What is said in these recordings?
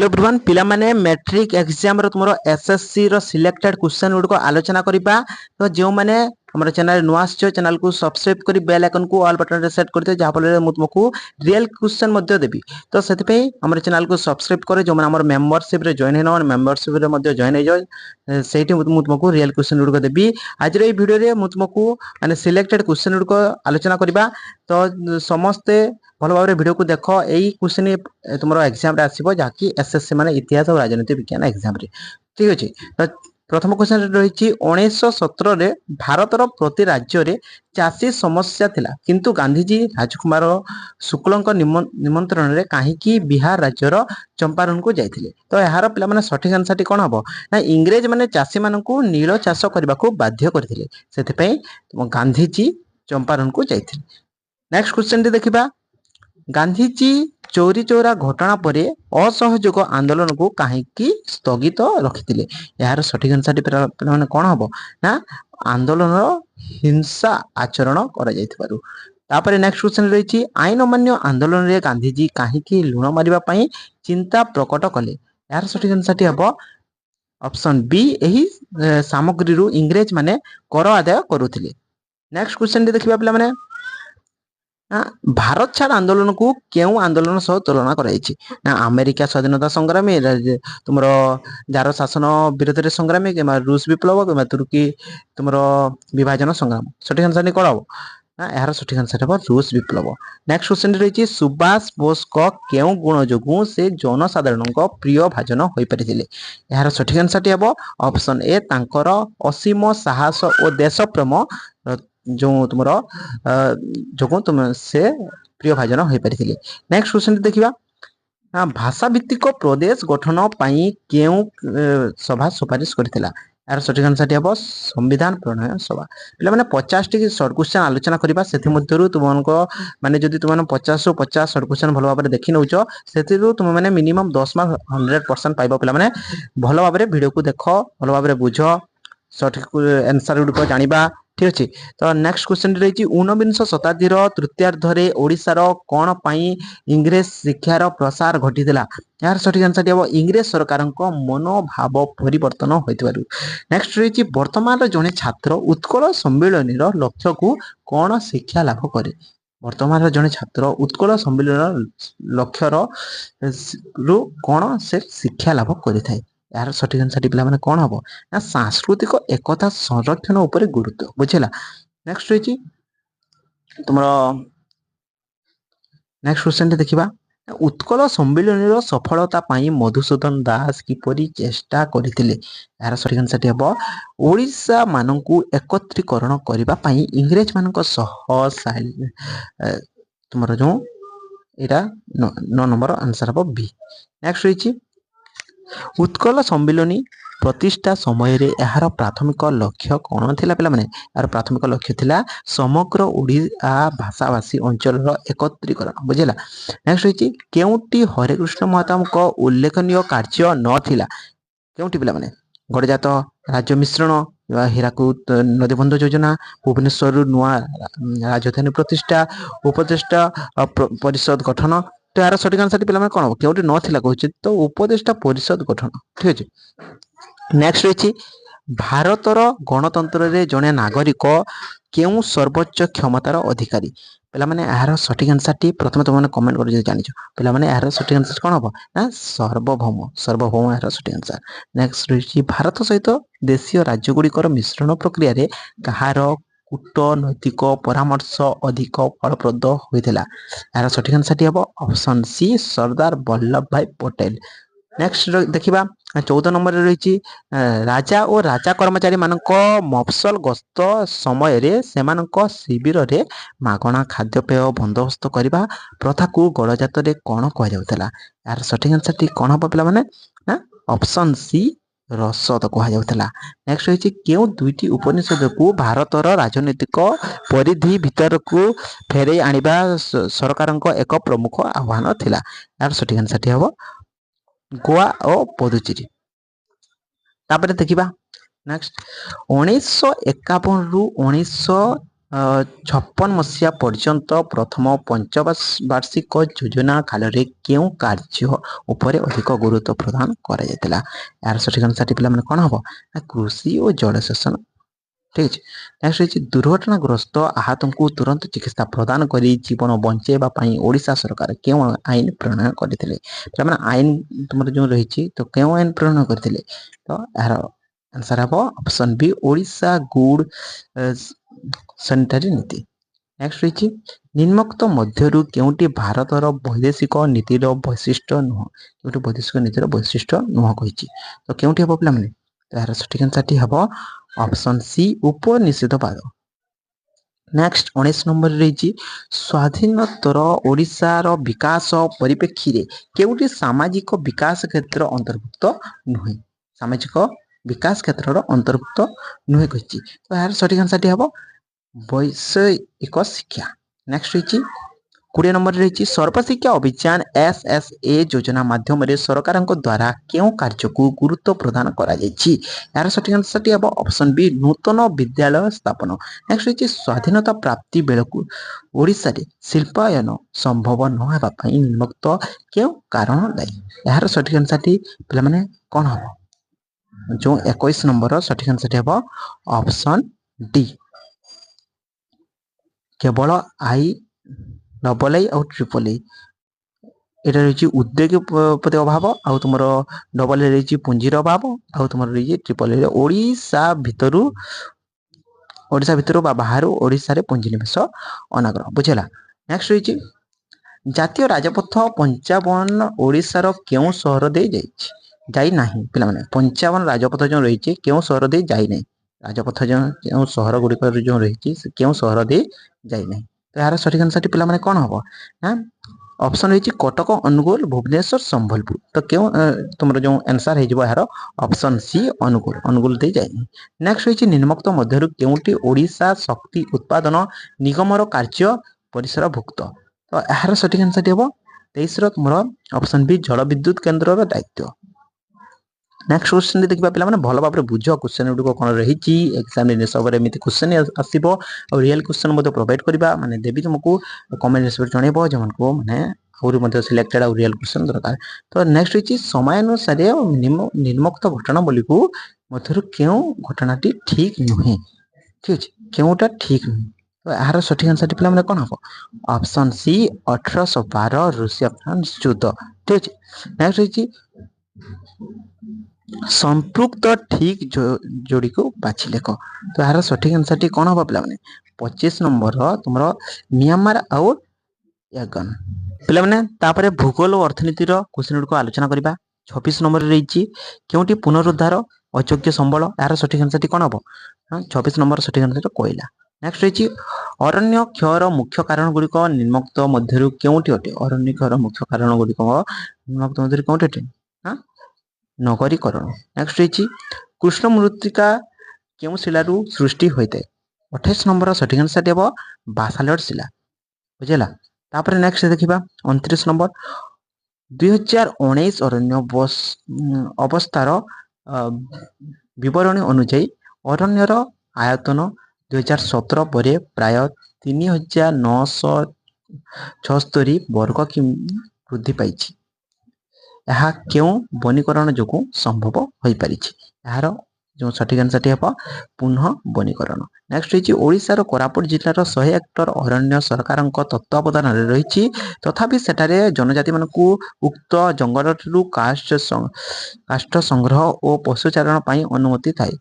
Hello everyone पिला माने matric exam रो तुमरो SSC रो selected question good को आलोचना करिबा। तो जो माने हमर चैनल नुआस जो चैनल को सब्सक्राइब करी बेल आइकन को ऑल बटन रे सेट करते जहा फल मु तुमको रियल क्वेश्चन मध्ये देबी। तो सेति पे हमर चैनल को सब्सक्राइब करे जो माने हमर मेंबरशिप रे जॉइन हेनो मेंबरशिप रे मध्ये जॉइन हे जाय सेठी मु तुमको रियल क्वेश्चन गुड को देबी। आज रे वीडियो रे मु तुमको माने सिलेक्टेड क्वेश्चन गुड को आलोचना करिबा। तो समस्त भल भाव वीडियो को देख यही क्वेश्चन तुम एग्जाम आसो जहाँकि एसएससी माने इतिहास और राजनीति विज्ञान एग्जाम रे ठीक अच्छे। तो प्रथम क्वेश्चन रही 1917 भारतर प्रति राज्य रे चाषी समस्या थिला किंतु गांधीजी राजकुमार शुक्ल निमंत्रण रे कहीं बिहार राज्यर चंपारण को जाइथिले। तो यार पिला माने सठिक आंसर कौन हम ना इंग्रेज माने चाषी मानू नील चाष करने को बाध्य करथिले सेथिपई गांधीजी चंपारण को जाइथिले। नेक्स्ट क्वेश्चन देखिबा गांधीजी चौरी चौरा घटना पर असहयोग आंदोलन को कहीं स्थगित रखिथिले। यार सठिक आंसर माने कौन हम ना आंदोलन हिंसा आचरण करा जायथिबारु। तापर नेक्स्ट क्वेश्चन रही आईन अमान्य आंदोलन रे गांधीजी कहीं लुण मारिबा पई चिंता प्रकट कले। यार सठिक आंसर हम ऑप्शन बी यही सामग्री रु इंग्रेज माने कर आदाय करुथिले। नेक्स्ट क्वेश्चन देखिबा पिला माने भारत छाड़ आंदोलन को क्यों आंदोलन सह तुलना कराई ना अमेरिका स्वाधीनता संग्रामी तुम जार शासन विरोध संग्रामी कि रूस विप्लव कि तुर्की तुम विभाजन संग्राम। सठिक आंसर कौन हम ना यार सठिक आंसर हम रूस विप्लव। नेक्स्ट क्वेश्चन रही सुभाष बोस को क्यों गुण जो से जनसाधारण प्रिय भाजन हो पारे। यार सठिक आंसर हम ऑप्शन ए तांकर असीम साहस और देश प्रेम जो तुम जो तुम से प्रिय भाजन हो पारे। नेक्स्ट क्वेश्चन देखिबा भाषा भित्तिक प्रदेश गठन पाई क्यों सभा सुपारिश करथिला। यार सठिक आंसर हम संविधान प्रणयन सभा। पिला माने 50 टी शॉर्ट क्वेश्चन आलोचना करबा सेथि मध्यरु तुमनको माने जदि तुम 50 रु 50 शॉर्ट क्वेश्चन भलो भाबरे देखि नउचो सेथिरु तुम माने मिनिमम 10 मार्क 100% पाइबो। पिला माने भलो भाबरे वीडियो को देखो भलो भाबरे बुझो सठिक आंसर गुड को जानिबा ठीक अच्छे। तो नेक्स्ट क्वेश्चन रही 19 शताब्दी तृतीयार्धे ओडिशार कौन पाई इंग्रेज शिक्षार प्रसार घटीला। यार सठिक आंसर हम इंग्रेज सरकार मनोभाव परिवर्तन होइतिबारु। नेक्स्ट रही वर्तमान जड़े छात्र उत्कल सम्मिलन लक्ष्य को कौन शिक्षा लाभ करे। वर्तमान जड़े छात्र उत्कल सम्मिलन लक्ष्यर कौन से शिक्षा लाभ करें। यार सठिक आंसर पिला माने कौन हम ना सांस्कृतिक एकता संरक्षण उपरे गुरुत्व बुझेला। नेक्स्ट रही तुम नेक्स्ट क्वेश्चन देखिबा उत्कल सम्मिलन सफलता पाई मधुसूदन दास किपरि चेष्टा करथिले। यार सठिक आंसर हम ओडिशा मानकु एकत्रीकरण करबा पाई इंग्रेज मानक सह तुम जो एटा 9 नंबर आंसर हम बी। नेक्स्ट रही उत्कल सम्मिलनी प्रतिष्ठा समय रे यार प्राथमिक लक्ष्य कौन थिला पिला माने। यार प्राथमिक लक्ष्य थिला समग्र ओडिया भाषाभाषी अंचल एकत्रीकरण बुझेला। नेक्स्ट रही केउटी हरेकृष्ण महताब को उल्लेखनीय कार्य न थिला केउटी पिला माने गड़जात राज्य मिश्रण हीराकुद नदीबंध योजना भुवनेश्वर नुआ राजधानी प्रतिष्ठा उपदेष्टा परिषद गठन। तो यार सठिक आंसर पिला कौन हम केउटी नथिला कहछि तो उपदेष्टा परिषद गठन ठीक अछि। नेक्स्ट रही भारतर गणतंत्र रे जड़े नागरिक क्यों सर्वोच्च क्षमतार अधिकारी। पिला माने यार सठिक आंसर टी प्रथम तुम कमेंट कर जानिछ पिला माने यार सठिक आंसर कौन हम ना सार्वभौम सार्वभौम यार सठिक आंसर। नेक्स्ट रही भारत सहित देशीय राज्य गुड़िकर मिश्रण प्रक्रिया रे कहार कूटनैतिक परामर्श अधिक फलप्रद होइथिला। यार सठिक आंसर हम ऑप्शन सी सरदार वल्लभ भाई पटेल। नेक्स्ट देखिबा 14 नंबर रही राजा और राजा कर्मचारी मानक मफसल गस्त समय रे सेमानक शिविर रे मागणा खाद्यपेय बंदोबस्त करबा प्रथा को गणजात रे कौन कह जाउतला। यार सठिक आंसर टी कौन हम पिला माने ना ऑप्शन सी रसद कह जाउतला। नेक्स्ट रही क्यों दुईटी उपनिषद को भारतर राजनीतिक परिधि भीतर को फेरे आनिबा सरकार एक प्रमुख आह्वान थिला। यार सठिक आंसर हम गोवा और पुदुचेरी। तापर देखिबा नेक्स्ट 1951 रु 19 56 ମସିହା ପର୍ଯ୍ୟନ୍ତ ପ୍ରଥମ ପଞ୍ଚବାର୍ଷିକ ଯୋଜନା କାଳରେ କେଉଁ କାର୍ଯ୍ୟ ଉପରେ ଅଧିକ ଗୁରୁତ୍ୱ ପ୍ରଦାନ କରାଯାଇଥିଲା? ଏହାର ସଠିକ୍ ଆନ୍ସରଟି ପିଲାମାନେ କ'ଣ ହେବ? ନା କୃଷି ଓ ଜଳସେଚନ। ଠିକ୍ ଅଛି। ନେକ୍ସଟ ହେଉଛି ଦୁର୍ଘଟଣାଗ୍ରସ୍ତ ଆହତଙ୍କୁ ତୁରନ୍ତ ଚିକିତ୍ସା ପ୍ରଦାନ କରି ଜୀବନ ବଞ୍ଚାଇବା ପାଇଁ ଓଡ଼ିଶା ସରକାର କେଉଁ ଆଇନ ପ୍ରଣୟନ କରିଥିଲେ? ପିଲାମାନେ ଆଇନ ତୁମର ଯେଉଁ ରହିଛି ତ କେଉଁ ଆଇନ ପ୍ରଣୟନ କରିଥିଲେ? ତ ଏହାର ଆନ୍ସର ହେବ option B Odisha good sanitary ନୀତି। ନେକ୍ସଟ ରହିଛି ନିମ୍ନୋକ୍ତ ମଧ୍ୟରୁ କେଉଁଟି ଭାରତର ବୈଦେଶିକ ନୀତିର ବୈଶିଷ୍ଟ୍ୟ ନୁହଁ? କେଉଁଟି ବୈଦେଶିକ ନୀତିର ବୈଶିଷ୍ଟ୍ୟ ନୁହଁ କହିଛି? ତ କେଉଁଟି ହେବ ପିଲାମାନେ? ତ ଏହାର ସଠିକ୍ ଆନ୍ସରଟି ହେବ ଅପସନ୍ ସି ଉପନିଷେଧବାଦ। ନେକ୍ସଟ 19 ନମ୍ବରରେ ରହିଛି ସ୍ୱାଧୀନୋତ୍ତର ଓଡ଼ିଶାର ବିକାଶ ପରିପ୍ରେକ୍ଷୀରେ କେଉଁଟି ସାମାଜିକ ବିକାଶ କ୍ଷେତ୍ର ଅନ୍ତର୍ଭୁକ୍ତ ନୁହେଁ? ସାମାଜିକ ବିକାଶ କ୍ଷେତ୍ରର ଅନ୍ତର୍ଭୁକ୍ତ ନୁହେଁ କହିଛି। ତ ଏହାର ସଠିକ୍ ଆନ୍ସରଟି ହେବ ବୈଷୟିକ ଶିକ୍ଷା। ନେକ୍ସଟ ରହିଛି 20 ନମ୍ବରରେ ରହିଛି ସର୍ବଶିକ୍ଷା ଅଭିଯାନ SSA ଯୋଜନା ମାଧ୍ୟମରେ ସରକାରଙ୍କ ଦ୍ୱାରା କେଉଁ କାର୍ଯ୍ୟକୁ ଗୁରୁତ୍ୱ ପ୍ରଦାନ କରାଯାଇଛି? ଏହାର ସଠିକ୍ ଆନ୍ସରଟି ହେବ ଅପସନ୍ ବି ନୂତନ ବିଦ୍ୟାଳୟ ସ୍ଥାପନ। ନେକ୍ସଟ ରହିଛି ସ୍ୱାଧୀନତା ପ୍ରାପ୍ତି ବେଳକୁ ଓଡ଼ିଶାରେ ଶିଳ୍ପାୟନ ସମ୍ଭବ ନ ହେବା ପାଇଁ ନିମ୍ନୋକ୍ତ କେଉଁ କାରଣ ଦାୟୀ? ଏହାର ସଠିକ୍ ଆନ୍ସରଟି ପିଲାମାନେ କ'ଣ ହେବ? ଯେଉଁ 21 ନମ୍ବରର ସଠିକ୍ ଆନ୍ସରଟି ହେବ ଅପସନ୍ ଡି କେବଳ ଡବଲ ଆଇ ଆଉ ଟ୍ରିପଲ ଆଇ। ଏଇଟା ରହିଛି ଉଦ୍ୟୋଗପତି ଅଭାବ, ଆଉ ତୁମର ଡବଲ ଏ ରହିଛି ପୁଞ୍ଜିର ଅଭାବ, ଆଉ ତୁମର ରହିଛି ଟ୍ରିପଲ ଏ ଓଡ଼ିଶା ଭିତରୁ ବା ବାହାରୁ ଓଡ଼ିଶାରେ ପୁଞ୍ଜିନିବେଶ ଅନାଗ୍ରହ। ବୁଝିଲା। ନେକ୍ସଟ ରହିଛି ଜାତୀୟ ରାଜପଥ 55 ଓଡ଼ିଶାର କେଉଁ ସହର ଦେଇ ଯାଇନାହିଁ? ପିଲାମାନେ 55 ରାଜପଥ ଯେଉଁ ରହିଛି କେଉଁ ସହର ଦେଇ ଯାଇନାହିଁ? ରାଜପଥ ଯେଉଁ ସହର ଗୁଡ଼ିକ ଯେଉଁ ରହିଛି ସେ କେଉଁ ସହର ଦେଇ ଯାଇନାହିଁ? ତ ଏହାର ସଠିକ୍ ଆନ୍ସରଟି ପିଲାମାନେ କ'ଣ ହେବ? ନା ଅପସନ୍ ରହିଛି କଟକ, ଅନୁଗୁଳ, ଭୁବନେଶ୍ୱର, ସମ୍ବଲପୁର। ତ କେଉଁ ତୁମର ଯେଉଁ ଆନ୍ସର ହେଇଯିବ ଏହାର ଅପସନ୍ ସି ଅନୁଗୁଳ ଦେଇ ଯାଇନି। ନେକ୍ସଟ ରହିଛି ନିମ୍ନୋକ୍ତ ମଧ୍ୟରୁ କେଉଁଟି ଓଡ଼ିଶା ଶକ୍ତି ଉତ୍ପାଦନ ନିଗମର କାର୍ଯ୍ୟ ପରିସରଭୁକ୍ତ? ତ ଏହାର ସଠିକ୍ ଆନ୍ସରଟି ହେବ 23ର ତୁମର ଅପସନ୍ ବି ଜଳବିଦ୍ୟୁତ କେନ୍ଦ୍ରର ଦାୟିତ୍ୱ। ନେକ୍ସଟ କ୍ୱେଶ୍ଚନ ଦେଖିବା ପିଲାମାନେ ଭଲ ଭାବରେ ବୁଝ କ୍ୱେଶ୍ଚନ ଗୁଡ଼ିକ କ'ଣ ରହିଛି। ଏକ୍ସାମରେ ସବୁବେଳେ ଏମିତି କ୍ୱେଶ୍ଚନ ଆସିବ ଆଉ ରିଏଲ କ୍ୱେଶ୍ଚନ ମଧ୍ୟ ପ୍ରୋଭାଇଡ଼ କରିବା ମାନେ ଦେବି ତୁମକୁ କମେଣ୍ଟ ରେସ୍ପେକ୍ଟ ଜଣାଇବ ଯେଉଁମାନଙ୍କୁ ମାନେ ଆହୁରି ମଧ୍ୟ ସିଲେକ୍ଟେଡ଼ ଆଉ ରିଏଲ କ୍ୱେଶ୍ଚନ ଦରକାର। ତ ନେକ୍ସଟ ରହିଛି ସମୟାନୁସାରେ ନିମ୍ନୋକ୍ତ ଘଟଣାବଳୀକୁ ମଧ୍ୟରୁ କେଉଁ ଘଟଣାଟି ଠିକ୍ ନୁହେଁ? ଠିକ୍ ଅଛି, କେଉଁଟା ଠିକ୍ ନୁହେଁ? ତ ଏହାର ସଠିକ୍ ଆନ୍ସରଟି ପିଲାମାନେ କ'ଣ ହେବ? ଅପସନ୍ ସି 1812 ରୁଷିଆ ଫ୍ରାନ୍ସ ଯୁଦ୍ଧ। ଠିକ୍ ଅଛି। ନେକ୍ସଟ ରହିଛି ସମ୍ପୃକ୍ତ ଠିକ୍ ଯୋଡ଼ିକୁ ବାଛି ଲେଖ। ତ ଏହାର ସଠିକ୍ ଆନ୍ସରଟି କ'ଣ ହେବ ପିଲାମାନେ? 25 ନମ୍ବରର ତୁମର ମିଆଁମାର ଆଉ ୟାଗନ। ପିଲାମାନେ ତାପରେ ଭୂଗୋଳ ଓ ଅର୍ଥନୀତିର କ୍ୱେଶ୍ଚନ ଗୁଡ଼ିକୁ ଆଲୋଚନା କରିବା। 26 ନମ୍ବରରେ ରହିଛି କେଉଁଟି ପୁନରୁଦ୍ଧାର ଅଯୋଗ୍ୟ ସମ୍ବଳ? ଏହାର ସଠିକ୍ ଆନ୍ସରଟି କ'ଣ ହେବ? 26 ନମ୍ବର ସଠିକ୍ ଆନ୍ସର କୋଇଲା। ନେକ୍ସଟ ରହିଛି ଅରଣ୍ୟ କ୍ଷୟର ମୁଖ୍ୟ କାରଣ ଗୁଡ଼ିକ ନିମ୍ନୋକ୍ତ ମଧ୍ୟରୁ କେଉଁଟି ଅଟେ? ଅରଣ୍ୟ କ୍ଷୟର ମୁଖ୍ୟ କାରଣ ଗୁଡ଼ିକ ନିମ୍ନୋକ୍ତ ମଧ୍ୟରୁ କେଉଁଟି ଅଟେ? ନଗରୀକରଣ। ନେକ୍ସଟ ରହିଛି କୃଷ୍ଣ ମୃତ୍ତିକା କେଉଁ ଶିଳାରୁ ସୃଷ୍ଟି ହୋଇଥାଏ? 28 ନମ୍ବର ସଠିକ୍ ଆନ୍ସରଟି ହେବ ବାସାଲ୍ଟ ଶିଳା। ବୁଝିଲା। ତାପରେ ନେକ୍ସଟ ଦେଖିବା 29 ନମ୍ବର 2019 ଅରଣ୍ୟ ଅବସ୍ଥାର ବିବରଣୀ ଅନୁଯାୟୀ ଅରଣ୍ୟର ଆୟତନ 2017 ପରେ ପ୍ରାୟ 3976 ବର୍ଗ କିମି ବୃଦ୍ଧି ପାଇଛି। ଏହା କେଉଁ ବନୀକରଣ ଯୋଗୁଁ ସମ୍ଭବ ହୋଇପାରିଛି? ଏହାର ଯେଉଁ ସଠିକ୍ ଆନ୍ସରଟି ହେବ ପୁନଃ ବନୀକରଣ। ନେକ୍ସଟ ରହିଛି ଓଡ଼ିଶାର କୋରାପୁଟ ଜିଲ୍ଲାର 100 ହେକ୍ଟର ଅରଣ୍ୟ ସରକାରଙ୍କ ତତ୍ତ୍ୱାବଧାନରେ ରହିଛି, ତଥାପି ସେଠାରେ ଜନଜାତିମାନଙ୍କୁ ଉକ୍ତ ଜଙ୍ଗଲଠାରୁ କାଷ୍ଠ ସଂଗ୍ରହ ଓ ପଶୁଚାରଣ ପାଇଁ ଅନୁମତି ଥାଏ।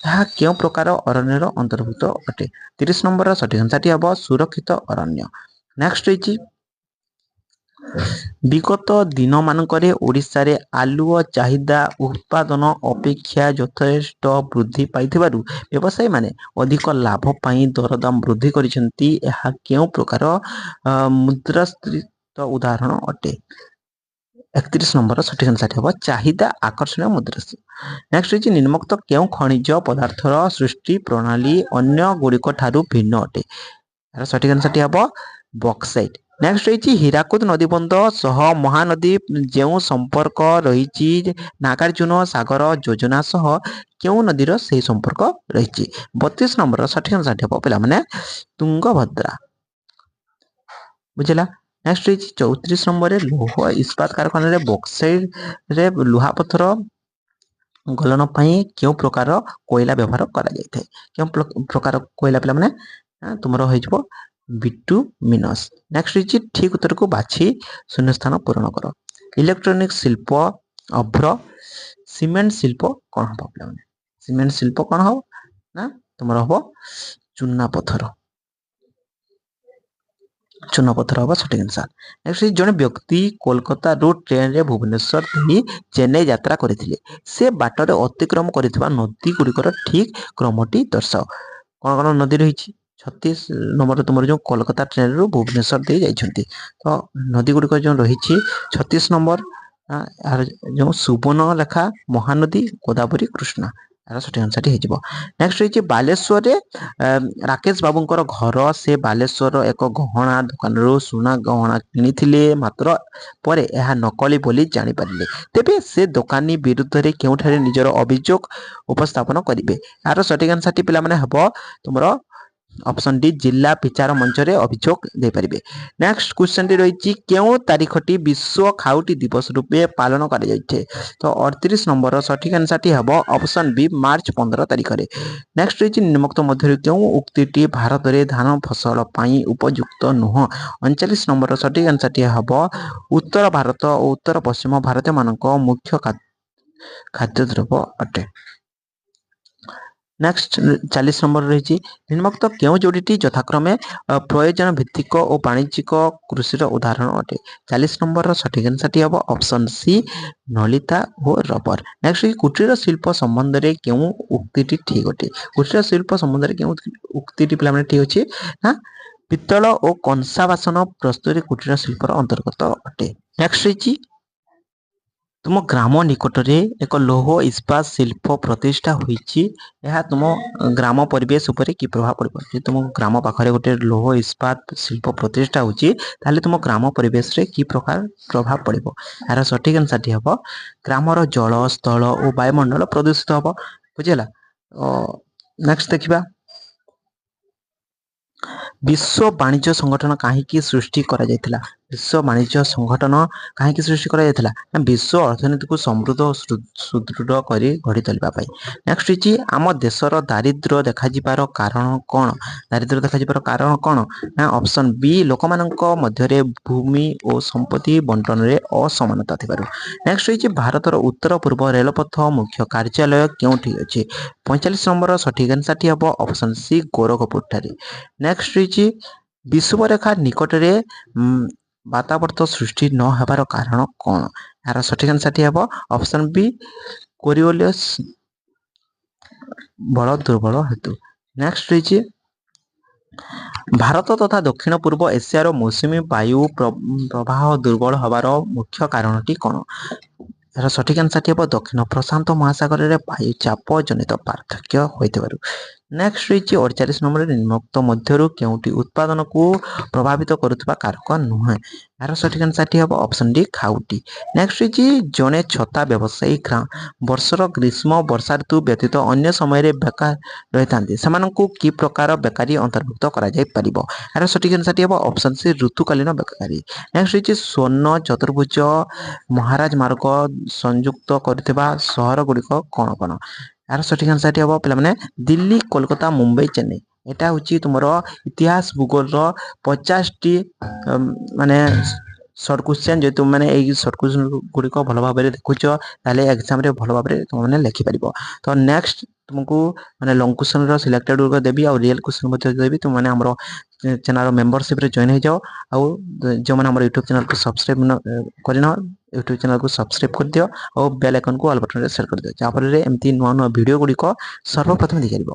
ଏହା କେଉଁ ପ୍ରକାର ଅରଣ୍ୟର ଅନ୍ତର୍ଭୁକ୍ତ ଅଟେ? 30 ନମ୍ବରର ସଠିକ୍ ଆନ୍ସରଟି ହେବ ସୁରକ୍ଷିତ ଅରଣ୍ୟ। ନେକ୍ସଟ ରହିଛି ବିଗତ ଦିନମାନଙ୍କରେ ଓଡ଼ିଶାରେ ଆଲୁଅ ଚାହିଦା ଉତ୍ପାଦନ ଅପେକ୍ଷା ଯଥେଷ୍ଟ ବୃଦ୍ଧି ପାଇଥିବାରୁ ବ୍ୟବସାୟୀମାନେ ଅଧିକ ଲାଭ ପାଇଁ ଦରଦାମ ବୃଦ୍ଧି କରିଛନ୍ତି। ଏହା କେଉଁ ପ୍ରକାର ମୁଦ୍ରାସ୍ଫୀତିର ଉଦାହରଣ ଅଟେ? 31 ନମ୍ବର ସଠିକ୍ ଆନ୍ସରଟି ହେବ ଚାହିଦା ଆକର୍ଷଣୀୟ ମୁଦ୍ରାସ୍ଫୀତି। ନେକ୍ସଟ ରହିଛି ନିମ୍ନୋକ୍ତ କେଉଁ ଖଣିଜ ପଦାର୍ଥର ସୃଷ୍ଟି ପ୍ରଣାଳୀ ଅନ୍ୟ ଗୁଡ଼ିକ ଠାରୁ ଭିନ୍ନ ଅଟେ? ଏହାର ସଠିକ୍ ଆନ୍ସରଟି ହେବ ବକ୍ସାଇଟ୍। ନେକ୍ସଟ ରହିଛି ହୀରାକୁଦ ନଦୀବନ୍ଧ ସହ ମହାନଦୀ ଯେଉଁ ସମ୍ପର୍କ ରହିଛି ନାଗାର୍ଜୁନ ସାଗର ଯୋଜନା ସହ କେଉଁ ନଦୀର ସେହି ସମ୍ପର୍କ ରହିଛି। 32 ନମ୍ବରର ସଠିକ ଆନ୍ସର ହେବ ପିଲାମାନେ ତୁଙ୍ଗଭଦ୍ରା। ବୁଝିଲା। ନେକ୍ସଟ ରହିଛି 34 ନମ୍ବରରେ ଲୌହ ଇସ୍ପାତ କାରଖାନାରେ ବକ୍ସାଇଟରେ ଲୁହାପଥର ଗଲନ ପାଇଁ କେଉଁ ପ୍ରକାର କୋଇଲା ବ୍ୟବହାର କରାଯାଇଥାଏ। କେଉଁ ପ୍ରକାର କୋଇଲା ପିଲାମାନେ ତୁମର ହୋଇଯିବ ବିଟୁମିନସ୍। ନେକ୍ସଟ ରହିଛି ଠିକ ଉତ୍ତରକୁ ବାଛି ଶୂନ୍ୟସ୍ଥାନ ପୂରଣ କର। ଇଲେକ୍ଟ୍ରୋନିକ ଶିଳ୍ପ ଅଭ୍ର ସିମେଣ୍ଟ ଶିଳ୍ପ କ'ଣ ହବ ପିଲାମାନେ? ସିମେଣ୍ଟ ଶିଳ୍ପ କ'ଣ ହବ ନା ତୁମର ହବ ଚୁନାପଥର। ଚୁନାପଥର ହବ ସଠିକ ଆନ୍ସର। ନେକ୍ସଟ ଜଣେ ବ୍ୟକ୍ତି କୋଲକାତାରୁ ଟ୍ରେନରେ ଭୁବନେଶ୍ୱର ଦେଇ ଚେନ୍ନାଇ ଯାତ୍ରା କରିଥିଲେ। ସେ ବାଟରେ ଅତିକ୍ରମ କରିଥିବା ନଦୀ ଗୁଡ଼ିକର ଠିକ କ୍ରମଟି ଦର୍ଶାଅ। କ'ଣ କ'ଣ ନଦୀ ରହିଛି? 36 ନମ୍ବରରେ ତୁମର ଯେଉଁ କୋଲକାତା ଟ୍ରେନରୁ ଭୁବନେଶ୍ୱର ଦେଇ ଯାଇଛନ୍ତି ତ ନଦୀ ଗୁଡ଼ିକ ଯେଉଁ ରହିଛି 36 ନମ୍ବର ଯେଉଁ ସୁବର୍ଣ୍ଣରେଖା ମହାନଦୀ ଗୋଦାବରୀ କୃଷ୍ଣା। ଏହାର ସଠିକ ଆନ୍ସରଟି ହେଇଯିବ। ନେକ୍ସଟ ରହିଛି ବାଲେଶ୍ୱରରେ ରାକେଶ ବାବୁଙ୍କର ଘର। ସେ ବାଲେଶ୍ୱରର ଏକ ଗହଣା ଦୋକାନରୁ ସୁନା ଗହଣା କିଣିଥିଲେ ମାତ୍ର ପରେ ଏହା ନକଲି ବୋଲି ଜାଣିପାରିଲେ। ତେବେ ସେ ଦୋକାନୀ ବିରୁଦ୍ଧରେ କେଉଁଠାରେ ନିଜର ଅଭିଯୋଗ ଉପସ୍ଥାପନ କରିବେ? ଏହାର ସଠିକ ଆନ୍ସରଟି ପିଲାମାନେ ହେବ ତୁମର ଅପସନ ଡି ଜିଲ୍ଲା ବିଚାର ମଞ୍ଚରେ ଅଭିଯୋଗ ଦେଇପାରିବେ। ନେକ୍ସଟ କ୍ୱେଶ୍ଚନଟି ରହିଛି କେଉଁ ତାରିଖଟି ବିଶ୍ୱ ଖାଉଟି ଦିବସ ରୂପେ ପାଳନ କରାଯାଇଥାଏ? ତ 38 ନମ୍ବରର ସଠିକ ଆନ୍ସରଟି ହେବ ଅପସନ ବି ମାର୍ଚ୍ଚ 15 ତାରିଖରେ। ନେକ୍ସଟ ରହିଛି ନିମ୍ନୋକ୍ତ ମଧ୍ୟରୁ କେଉଁ ଉକ୍ତିଟି ଭାରତରେ ଧାନ ଫସଲ ପାଇଁ ଉପଯୁକ୍ତ ନୁହଁ? 39 ନମ୍ବରର ସଠିକ ଆନ୍ସରଟି ହେବ ଉତ୍ତର ଭାରତ ଓ ଉତ୍ତର ପଶ୍ଚିମ ଭାରତୀୟମାନଙ୍କ ମୁଖ୍ୟ ଖାଦ୍ୟଦ୍ରବ୍ୟ ଅଟେ। ନେକ୍ସଟ 40 ନମ୍ବର ରହିଛି ନିମ୍ନୋକ୍ତ କେଉଁ ଯୋଡ଼ିଟି ଯଥାକ୍ରମେ ପ୍ରୟୋଜନ ଭିତ୍ତିକ ଓ ବାଣିଜ୍ୟିକ କୃଷିର ଉଦାହରଣ ଅଟେ? 40 ନମ୍ବରର ସଠିକ ଆନ୍ସରଟି ହେବ ଅପସନ ସି ନଳିତା ଓ ରବର। ନେକ୍ସଟ କୁଟୀର ଶିଳ୍ପ ସମ୍ବନ୍ଧରେ କେଉଁ ଉକ୍ତିଟି ଠିକ ଅଟେ? କୁଟୀର ଶିଳ୍ପ ସମ୍ବନ୍ଧରେ କେଉଁ ଉକ୍ତିଟି ପିଲାମାନେ ଠିକ ଅଛି ନା ପିତ୍ତଳ ଓ କଂସା ବାସନ ପ୍ରସ୍ତୁତି କୁଟୀର ଶିଳ୍ପର ଅନ୍ତର୍ଗତ ଅଟେ। ନେକ୍ସଟ ରହିଛି ତୁମ ଗ୍ରାମ ନିକଟରେ ଏକ ଲୌହ ଇସ୍ପାତ ଶିଳ୍ପ ପ୍ରତିଷ୍ଠା ହୋଇଛି। ଏହା ତୁମ ଗ୍ରାମ ପରିବେଶ ଉପରେ କି ପ୍ରଭାବ ପଡ଼ିବ? ଯଦି ତୁମ ଗ୍ରାମ ପାଖରେ ଗୋଟେ ଲୌହ ଇସ୍ପାତ ଶିଳ୍ପ ପ୍ରତିଷ୍ଠା ହେଉଛି ତାହେଲେ ତୁମ ଗ୍ରାମ ପରିବେଶରେ କି ପ୍ରକାର ପ୍ରଭାବ ପଡ଼ିବ? ଏହାର ସଠିକ ଆନ୍ସରଟି ହେବ ଗ୍ରାମର ଜଳ ସ୍ଥଳ ଓ ବାୟୁମଣ୍ଡଳ ପ୍ରଦୂଷିତ ହେବ। ବୁଝିଲା। ନେକ୍ସଟ ଦେଖିବା ବିଶ୍ୱ ବାଣିଜ୍ୟ ସଂଗଠନ କାହିଁକି ସୃଷ୍ଟି କରାଯାଇଥିଲା? ବିଶ୍ୱ ବାଣିଜ୍ୟ ସଂଗଠନ କାହିଁକି ସୃଷ୍ଟି କରାଯାଇଥିଲା? ନା ବିଶ୍ୱ ଅର୍ଥନୀତିକୁ ସମୃଦ୍ଧ ଓ ସୁଦୃଢ଼ କରି ଗଢ଼ି ତୋଳିବା ପାଇଁ। ନେକ୍ସଟ ହେଉଛି ଆମ ଦେଶର ଦାରିଦ୍ର୍ୟ ଦେଖାଯିବାର କାରଣ କ'ଣ? ଦାରିଦ୍ର୍ୟ ଦେଖାଯିବାର କାରଣ କ'ଣ? ନା ଅପସନ ବି ଲୋକମାନଙ୍କ ମଧ୍ୟରେ ଭୂମି ଓ ସମ୍ପତ୍ତି ବଣ୍ଟନରେ ଅସମାନତା ଥିବାରୁ। ନେକ୍ସଟ ହେଉଛି ଭାରତର ଉତ୍ତର ପୂର୍ବ ରେଳପଥ ମୁଖ୍ୟ କାର୍ଯ୍ୟାଳୟ କେଉଁଠି ଅଛି? 45 ନମ୍ବରର ସଠିକ ଆନ୍ସରଟି ହେବ ଅପସନ ସି ଗୋରଖପୁର ଠାରେ। ନେକ୍ସଟ ରହିଛି ବିଷୁବରେଖା ନିକଟରେ ବାତାବର୍ତ୍ତ ସୃଷ୍ଟି ନ ହେବାର କାରଣ କ'ଣ? ଏହାର ସଠିକ ଆନ୍ସରଟି ହେବ ଅପସନ ବି କୋରିଓଲିସ୍ ବଳ ଦୁର୍ବଳ ହେତୁ। ନେକ୍ସଟ ରହିଛି ଭାରତ ତଥା ଦକ୍ଷିଣ ପୂର୍ବ ଏସିଆର ମୌସୁମୀ ବାୟୁ ପ୍ରବାହ ଦୁର୍ବଳ ହେବାର ମୁଖ୍ୟ କାରଣଟି କ'ଣ? ଏହାର ସଠିକ ଆନ୍ସରଟି ହେବ ଦକ୍ଷିଣ ପ୍ରଶାନ୍ତ ମହାସାଗରରେ ବାୟୁ ଚାପ ଜନିତ ପାର୍ଥକ୍ୟ ହୋଇଥିବାରୁ। ନେକ୍ସଟ ରହିଛି 48 ନମ୍ବରରେ ନିମ୍ନୋକ୍ତ ମଧ୍ୟରୁ କେଉଁଟି ଉତ୍ପାଦନକୁ ପ୍ରଭାବିତ କରୁଥିବା କାରକ ନୁହେଁ? ଏହାର ସଠିକ ଆନ୍ସରଟି ହେବ ଅପସନ ଡି ଖାଉଟି। ନେକ୍ସଟ ରହିଛି ଜଣେ ଛତା ବ୍ୟବସାୟୀ ବର୍ଷର ଗ୍ରୀଷ୍ମ ବର୍ଷା ଋତୁ ବ୍ୟତୀତ ଅନ୍ୟ ସମୟରେ ବେକାର ରହିଥାନ୍ତି। ସେମାନଙ୍କୁ କି ପ୍ରକାର ବେକାରୀ ଅନ୍ତର୍ଭୁକ୍ତ କରାଯାଇପାରିବ? ଏହାର ସଠିକ ଆନ୍ସରଟି ହେବ ଅପସନ ସି ଋତୁକାଳୀନ ବେକାରୀ। ନେକ୍ସଟ ରହିଛି ସ୍ୱର୍ଣ୍ଣ ଚତୁର୍ଭୁଜ ମହାରାଜ ମାର୍ଗ ସଂଯୁକ୍ତ କରୁଥିବା ସହର ଗୁଡ଼ିକ କ'ଣ କ'ଣ? ଏହାର ସଠିକ ଆନ୍ସରଟି ହେବ ପିଲାମାନେ ଦିଲ୍ଲୀ କୋଲକାତା ମୁମ୍ବାଇ ଚେନ୍ନାଇ। এটা ହେଉଛି ତୁମର ଇତିହାସ ଭୂଗୋଳର 50ଟି ମାନେ ସର୍ଟ କ୍ୱେଶ୍ଚନ୍। ଯଦି ତୁମମାନେ ଏଇ ସର୍ଟ କ୍ୱେଶ୍ଚନ୍ ଗୁଡ଼ିକ ଭଲ ଭାବରେ ଦେଖୁଛ ତାହେଲେ ଏକ୍ଜାମରେ ଭଲ ଭାବରେ ତୁମମାନେ ଲେଖିପାରିବ। ତ ନେକ୍ସଟ ତୁମକୁ ମାନେ ଲଙ୍ଗ କ୍ୱେଶ୍ଚନ୍ର ସିଲେକ୍ଟେଡ୍ ଗୁଡ଼ିକ ଦେବି ଆଉ ରିଏଲ୍ କ୍ୱେଶ୍ଚନ୍ ମଧ୍ୟ ଦେବି। ତୁମମାନେ ଆମର ଚ୍ୟାନେଲର ମେମ୍ବରସିପ୍ରେ ଜଏନ୍ ହେଇଯାଅ। ଆଉ ଯେଉଁମାନେ ଆମର ୟୁଟ୍ୟୁବ୍ ଚ୍ୟାନେଲକୁ ସବସ୍କ୍ରାଇବ୍ କରିନାହ ୟୁଟ୍ୟୁବ୍ ଚ୍ୟାନେଲକୁ ସବସ୍କ୍ରାଇବ୍ କରିଦିଅ ଆଉ ବେଲ୍ ଆଇକନ୍କୁ ଅଲ୍ ବଟନ୍ରେ ସେଟ୍ କରିଦିଅ। ଯାହାଫଳରେ ଏମିତି ନୂଆ ନୂଆ ଭିଡ଼ିଓ ଗୁଡ଼ିକ ସର୍ବପ୍ରଥମେ ଦେଖିପାରିବ।